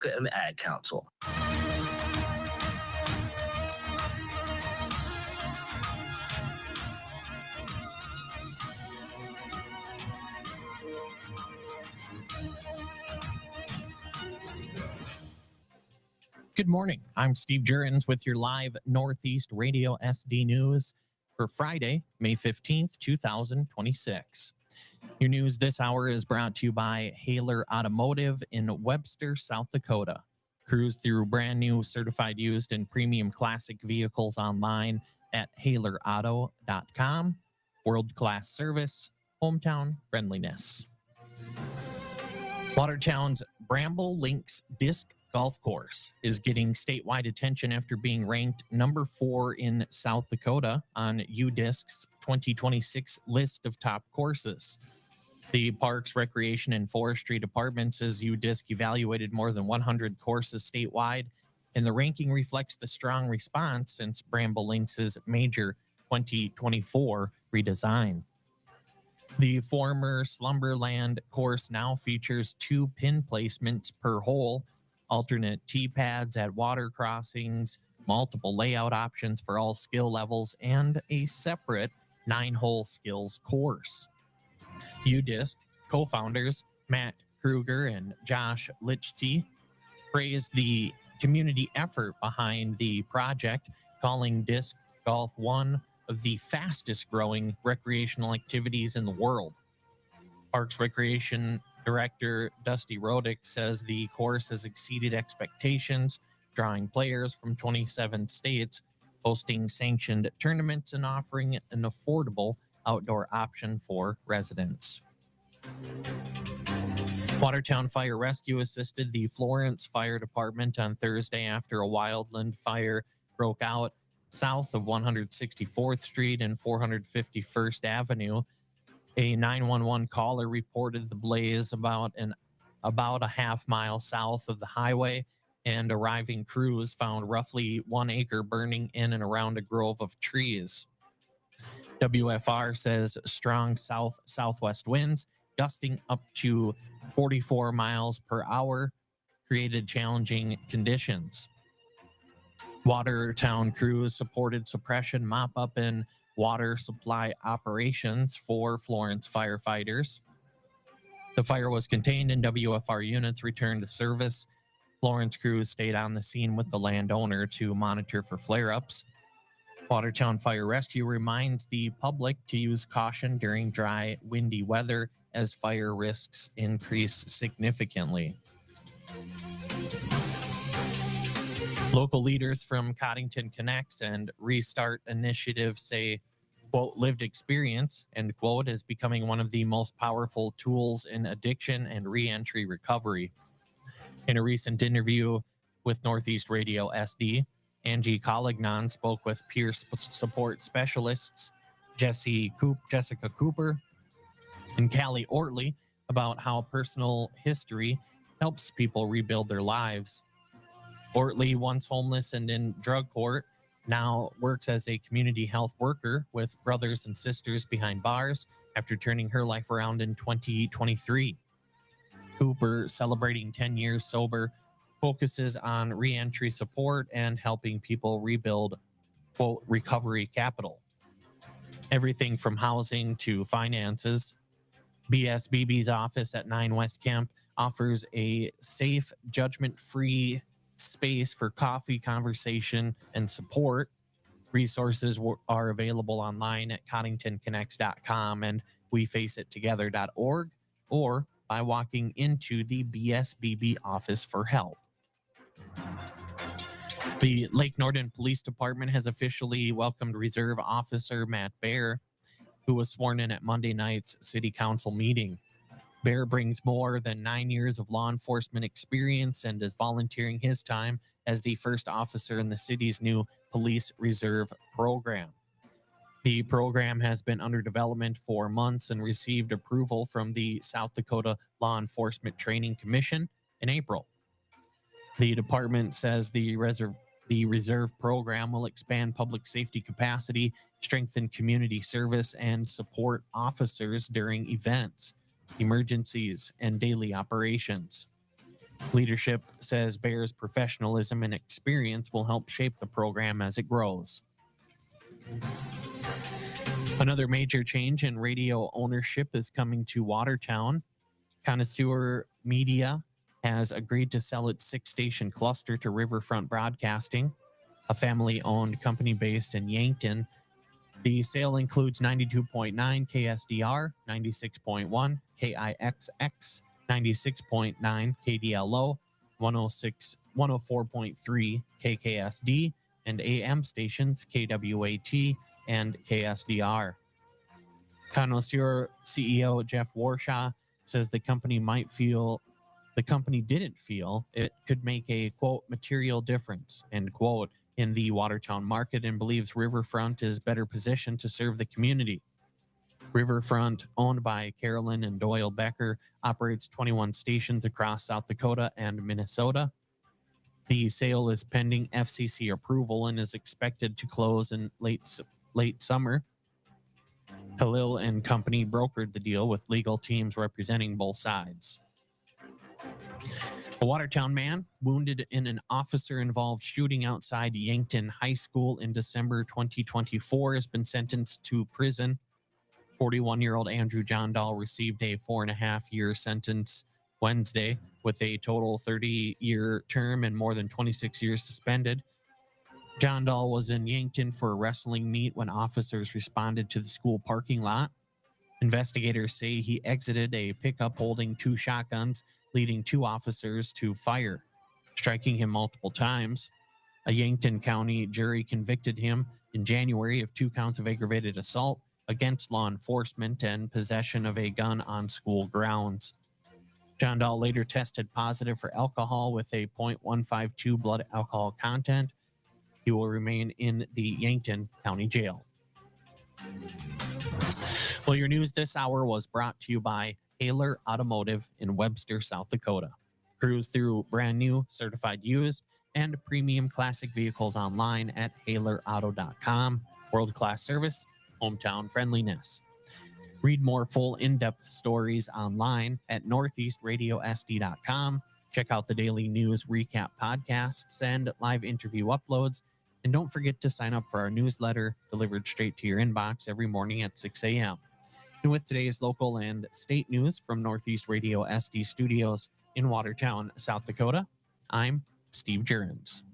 and the Ad Council. Good morning. I'm Steve Jurins with your live Northeast Radio SD News for Friday, May 15th, 2026. Your news this hour is brought to you by Hahler Automotive in Webster, South Dakota. Cruise through brand new certified used and premium classic vehicles online at HahlerAuto.com. World-class service, hometown friendliness. Watertown's Bramble Links Disc Golf Course is getting statewide attention after being ranked number 4 in South Dakota on UDisc's 2026 list of top courses. The Parks, Recreation, and Forestry Department says UDisc evaluated more than 100 courses statewide, and the ranking reflects the strong response since Bramble Links' major 2024 redesign. The former Slumberland course now features 2 pin placements per hole, alternate tee pads at water crossings, multiple layout options for all skill levels, and a separate 9-hole skills course. UDisc co-founders Matt Kruger and Josh Lichty praised the community effort behind the project, calling disc golf one of the fastest growing recreational activities in the world. Parks Recreation Director Dusty Rodick says the course has exceeded expectations, drawing players from 27 states, hosting sanctioned tournaments, and offering an affordable outdoor option for residents. Watertown Fire Rescue assisted the Florence Fire Department on Thursday after a wildland fire broke out south of 164th Street and 451st Avenue. A 911 caller reported the blaze about a half mile south of the highway, and arriving crews found roughly 1 acre burning in and around a grove of trees. WFR says strong southwest winds, gusting up to 44 miles per hour, created challenging conditions. Watertown crews supported suppression, mop-up, and water supply operations for Florence firefighters. The fire was contained and WFR units returned to service. Florence crews stayed on the scene with the landowner to monitor for flare-ups. Watertown Fire Rescue reminds the public to use caution during dry, windy weather as fire risks increase significantly. Local leaders from Coddington Connects and Restart Initiative say, quote, lived experience, end quote, is becoming one of the most powerful tools in addiction and reentry recovery. In a recent interview with Northeast Radio SD, Angie Collignon spoke with peer support specialists Jessica Cooper and Callie Ortley about how personal history helps people rebuild their lives. Ortley, once homeless and in drug court, now works as a community health worker with Brothers and Sisters Behind Bars after turning her life around in 2023. Cooper, celebrating 10 years sober, focuses on reentry support and helping people rebuild, quote, recovery capital. Everything from housing to finances. BSBB's office at 9 West Camp offers a safe, judgment-free space for coffee, conversation, and support. Resources are available online at coddingtonconnects.com and wefaceit.together.org or by walking into the BSBB office for help. The Lake Norton Police Department has officially welcomed Reserve Officer Matt Baer, who was sworn in at Monday night's City Council meeting. Baer brings more than 9 years of law enforcement experience and is volunteering his time as the first officer in the city's new Police Reserve program. The program has been under development for months and received approval from the South Dakota Law Enforcement Training Commission in April. The department says the reserve program will expand public safety capacity, strengthen community service, and support officers during events, emergencies, and daily operations. Leadership says Bear's professionalism and experience will help shape the program as it grows. Another major change in radio ownership is coming to Watertown. Connoisseur Media has agreed to sell its 6-station cluster to Riverfront Broadcasting, a family-owned company based in Yankton. The sale includes 92.9 KSDR, 96.1 KIXX, 96.9 KDLO, 104.3 KKSD, and AM stations KWAT and KSDR. Connoisseur CEO Jeff Warshaw says the company didn't feel it could make a quote material difference end quote in the Watertown market and believes Riverfront is better positioned to serve the community. Riverfront, owned by Carolyn and Doyle Becker, operates 21 stations across South Dakota and Minnesota. The sale is pending FCC approval and is expected to close in late summer. Khalil and company brokered the deal with legal teams representing both sides. A Watertown man wounded in an officer-involved shooting outside Yankton High School in December 2024 has been sentenced to prison. 41-year-old Andrew John Dahl received a 4.5-year sentence Wednesday with a total 30-year term and more than 26 years suspended. John Dahl was in Yankton for a wrestling meet when officers responded to the school parking lot. Investigators say he exited a pickup holding 2 shotguns, leading 2 officers to fire, striking him multiple times. A Yankton County jury convicted him in January of 2 counts of aggravated assault against law enforcement and possession of a gun on school grounds. John Dahl later tested positive for alcohol with a .152 blood alcohol content. He will remain in the Yankton County Jail. Well, your news this hour was brought to you by Hahler Automotive in Webster, South Dakota. Cruise through brand new, certified used, and premium classic vehicles online at HahlerAuto.com. World-class service, hometown friendliness. Read more full in-depth stories online at northeastradiosd.com. Check out the daily news recap podcasts and live interview uploads. And don't forget to sign up for our newsletter delivered straight to your inbox every morning at 6 a.m. And with today's local and state news from Northeast Radio SD Studios in Watertown, South Dakota, I'm Steve Jurens.